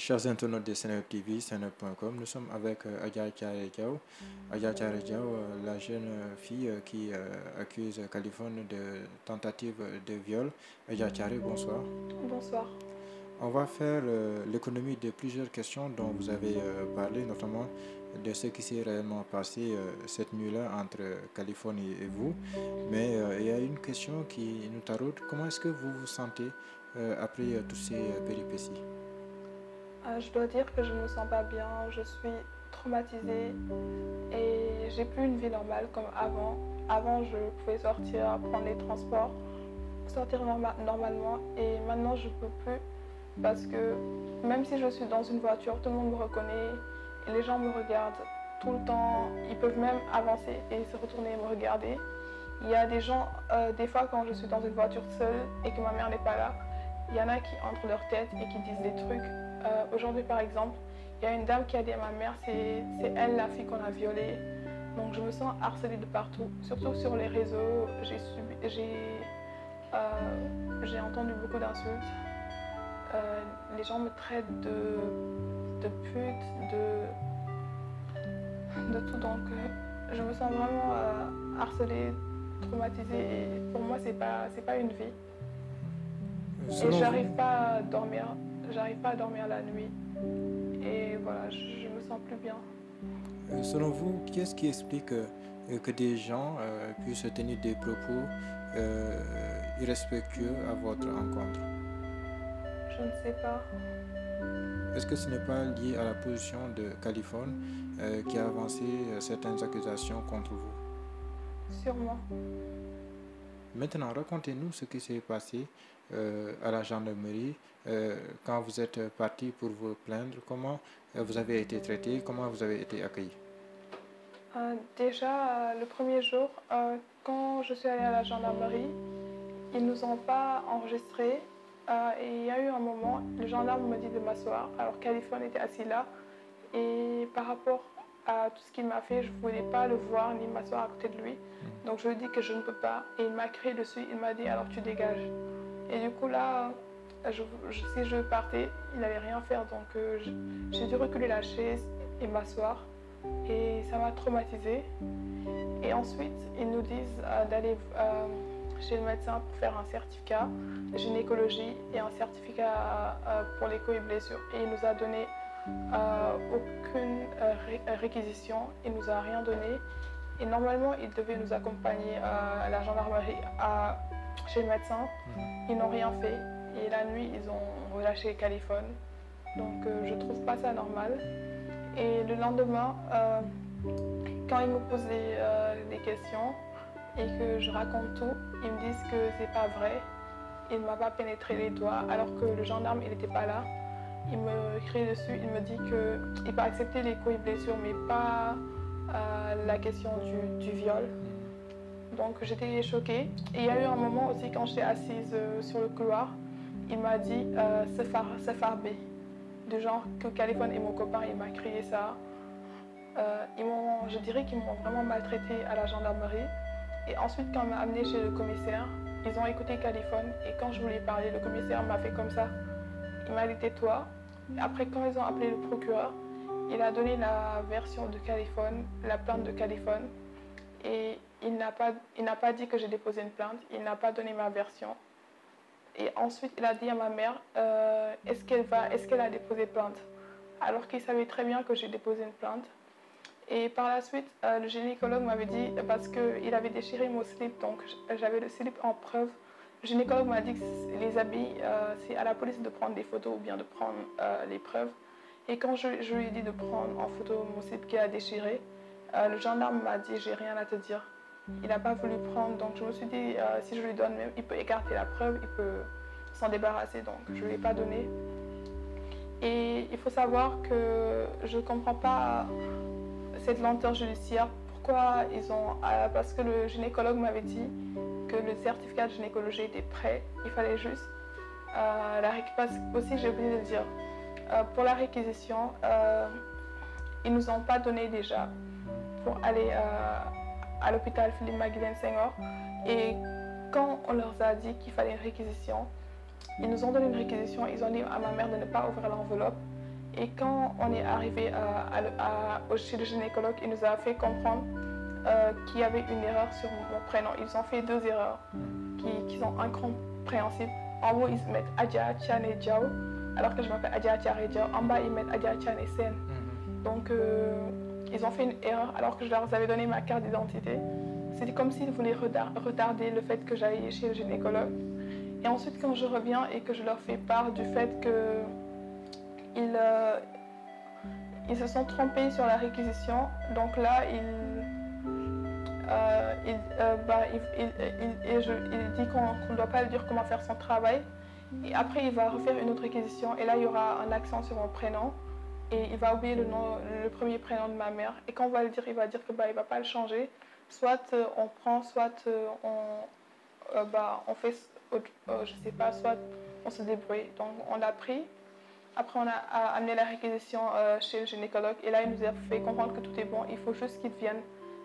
Chers internautes de Seneweb TV, seneweb.com, nous sommes avec Adja Thiaré Diaw. Adja Thiaré Diaw, la jeune fille qui accuse Kaliphone de tentative de viol. Adja Thiaré, bonsoir. Bonsoir. On va faire l'économie de plusieurs questions dont vous avez parlé, notamment de ce qui s'est réellement passé cette nuit-là entre Kaliphone et vous. Mais il y a une question qui nous taraude. Comment est-ce que vous vous sentez après toutes ces péripéties? Je dois dire que je ne me sens pas bien, je suis traumatisée et j'ai plus une vie normale comme avant. Avant, je pouvais sortir, prendre les transports, sortir normalement et maintenant je ne peux plus parce que même si je suis dans une voiture, tout le monde me reconnaît et les gens me regardent tout le temps. Ils peuvent même avancer et se retourner et me regarder. Il y a des gens, des fois quand je suis dans une voiture seule et que ma mère n'est pas là, il y en a qui entrent leur tête et qui disent des trucs. Aujourd'hui par exemple, il y a une dame qui a dit à ma mère, c'est elle la fille qu'on a violée. Donc je me sens harcelée de partout, surtout sur les réseaux. J'ai entendu beaucoup d'insultes. Les gens me traitent de pute, de tout. Donc je me sens vraiment harcelée, traumatisée. Et pour moi, c'est pas une vie. Et j'arrive pas à dormir la nuit. Et voilà, je me sens plus bien. Selon vous, qu'est-ce qui explique que des gens puissent tenir des propos irrespectueux à votre encontre? Je ne sais pas. Est-ce que ce n'est pas lié à la position de Kaliphone qui a avancé certaines accusations contre vous? Sûrement. Maintenant, racontez-nous ce qui s'est passé à la gendarmerie quand vous êtes parti pour vous plaindre. Comment vous avez été traité, comment vous avez été accueilli? Déjà, le premier jour, quand je suis allée à la gendarmerie, ils ne nous ont pas enregistrés. Et il y a eu un moment, le gendarme me dit de m'asseoir, alors Kaliphone était assis là. Et par rapport à tout ce qu'il m'a fait, je ne voulais pas le voir ni m'asseoir à côté de lui. Donc je lui ai dit que je ne peux pas. Et il m'a crié dessus, il m'a dit alors tu dégages. Et du coup là, si je partais, il n'allait rien faire. Donc j'ai dû reculer la chaise et m'asseoir. Et ça m'a traumatisée. Et ensuite, ils nous disent d'aller chez le médecin pour faire un certificat de gynécologie et un certificat pour les coups et blessures. Et il nous a donné aucune réquisition, il nous a rien donné. Et normalement, ils devaient nous accompagner à la gendarmerie chez le médecin. Ils n'ont rien fait. Et la nuit, ils ont relâché Kaliphone. Donc je trouve pas ça normal. Et le lendemain, quand ils me posent des questions et que je raconte tout, ils me disent que c'est pas vrai. Il ne m'a pas pénétré les doigts alors que le gendarme, il n'était pas là. Il me crie dessus, il me dit qu'il peut accepter les coups et blessures, mais pas la question du viol. Donc j'étais choquée. Et il y a eu un moment aussi quand j'étais assise sur le couloir, il m'a dit se farber. Du genre que Kaliphone et mon copain, il m'a crié ça. Je dirais qu'ils m'ont vraiment maltraité à la gendarmerie. Et ensuite, quand on m'a amené chez le commissaire, ils ont écouté Kaliphone. Et quand je voulais parler, le commissaire m'a fait comme ça. Il m'a dit tais-toi. Après, quand ils ont appelé le procureur, il a donné la version de Kaliphone, la plainte de Kaliphone. Et il n'a pas dit que j'ai déposé une plainte. Il n'a pas donné ma version. Et ensuite, il a dit à ma mère, est-ce qu'elle a déposé plainte? Alors qu'il savait très bien que j'ai déposé une plainte. Et par la suite, le gynécologue m'avait dit, parce qu'il avait déchiré mon slip, donc j'avais le slip en preuve. Le gynécologue m'a dit que les habits, c'est à la police de prendre des photos ou bien de prendre les preuves. Et quand je lui ai dit de prendre en photo mon slip qui a déchiré, le gendarme m'a dit, j'ai rien à te dire. Il n'a pas voulu prendre, donc je me suis dit, si je lui donne, même, il peut écarter la preuve, il peut s'en débarrasser, donc je ne lui ai pas donné. Et il faut savoir que je ne comprends pas cette lenteur judiciaire. Pourquoi ils ont... parce que le gynécologue m'avait dit que le certificat de gynécologie était prêt, il fallait juste aussi j'ai oublié de dire, pour la réquisition, ils ne nous ont pas donné déjà pour aller à l'hôpital Philippe Maguilène Senghor. Et quand on leur a dit qu'il fallait une réquisition, ils nous ont donné une réquisition, ils ont dit à ma mère de ne pas ouvrir l'enveloppe. Et quand on est arrivé chez le gynécologue, il nous a fait comprendre qu'il y avait une erreur sur mon prénom. Ils ont fait 2 erreurs qui sont incompréhensibles. En haut, ils mettent Adja, Tian et Diao, alors que je m'appelle Adja, Tiare Diao. En bas, ils mettent Adja, Tian et Sen. Donc, ils ont fait une erreur alors que je leur avais donné ma carte d'identité. C'était comme s'ils voulaient retarder le fait que j'aille chez le gynécologue. Et ensuite, quand je reviens et que je leur fais part du fait qu'ils se sont trompés sur la réquisition, donc là, il dit qu'on ne doit pas lui dire comment faire son travail. Et après, il va refaire une autre réquisition et là, il y aura un accent sur mon prénom. Et il va oublier le premier prénom de ma mère. Et quand on va le dire, il va dire que il ne va pas le changer. Soit on prend, soit on fait, je sais pas, soit on se débrouille. Donc on l'a pris. Après on a amené la réquisition chez le gynécologue. Et là il nous a fait comprendre que tout est bon. Il faut juste qu'ils viennent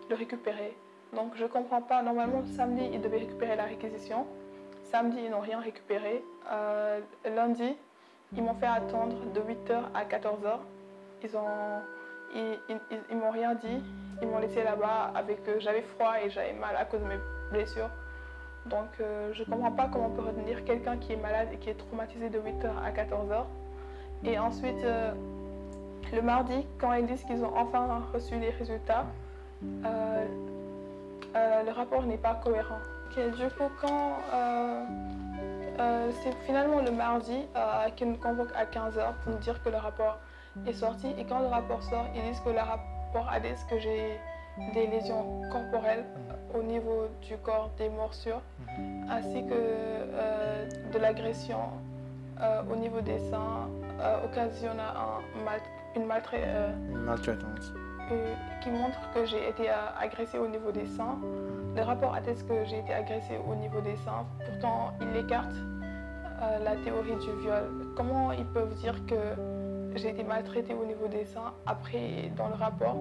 le récupérer. Donc je ne comprends pas. Normalement samedi ils devaient récupérer la réquisition. Samedi ils n'ont rien récupéré. Lundi ils m'ont fait attendre de 8h à 14h. Ils m'ont rien dit. Ils m'ont laissé là-bas avec j'avais froid et j'avais mal à cause de mes blessures. Donc je ne comprends pas comment on peut retenir quelqu'un qui est malade et qui est traumatisé de 8h à 14h. Et ensuite, le mardi, quand ils disent qu'ils ont enfin reçu les résultats, le rapport n'est pas cohérent. Okay, du coup, quand c'est finalement le mardi qu'ils nous convoquent à 15h pour nous dire que le rapport est sorti. Et quand le rapport sort, ils disent que le rapport atteste que j'ai des lésions corporelles au niveau du corps, des morsures, ainsi que de l'agression au niveau des seins, occasionnant une maltraitance qui montre que j'ai été agressée au niveau des seins. Le rapport atteste que j'ai été agressée au niveau des seins, pourtant il écarte la théorie du viol. Comment ils peuvent dire que j'ai été maltraitée au niveau des seins? Après, dans le rapport,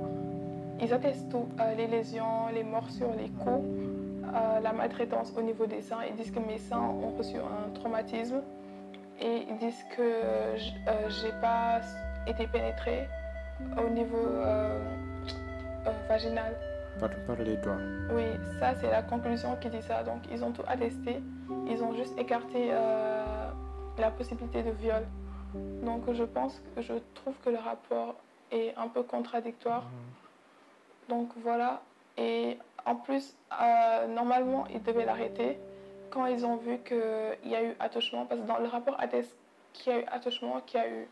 ils attestent tout, les lésions, les morsures, les coups, la maltraitance au niveau des seins. Ils disent que mes seins ont reçu un traumatisme et ils disent que j'ai pas été pénétrée au niveau vaginal. Par les doigts. Oui, ça c'est la conclusion qui dit ça. Donc ils ont tout attesté, ils ont juste écarté la possibilité de viol. Donc je trouve que le rapport est un peu contradictoire. Donc voilà. Et en plus, normalement, ils devaient l'arrêter quand ils ont vu qu'il y a eu attouchement. Parce que dans le rapport atteste qu'il y a eu attouchement, qu'il y a eu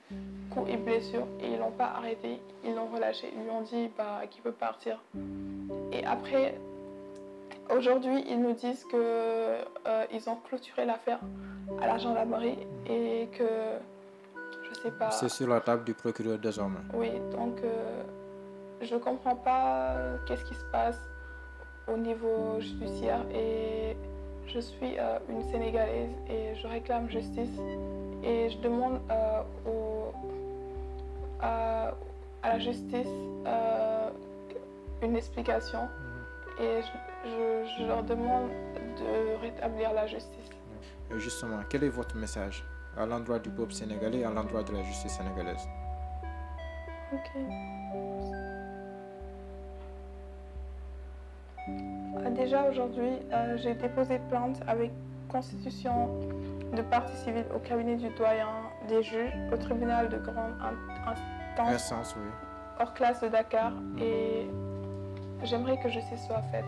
coups et blessures. Et ils ne l'ont pas arrêté, ils l'ont relâché. Ils lui ont dit qu'il peut partir. Et après, aujourd'hui, ils nous disent qu'ils ont clôturé l'affaire à la gendarmerie et que, je sais pas... C'est sur la table du procureur désormais. Oui, donc je comprends pas qu'est-ce qui se passe au niveau judiciaire et je suis une Sénégalaise et je réclame justice et je demande à la justice une explication et je leur demande de rétablir la justice. Justement, quel est votre message à l'endroit du peuple sénégalais et à l'endroit de la justice sénégalaise? Ok. Déjà aujourd'hui, j'ai déposé plainte avec constitution de partie civile au cabinet du doyen des juges, au tribunal de grande instance Oui. hors classe de Dakar et j'aimerais que justice soit faite.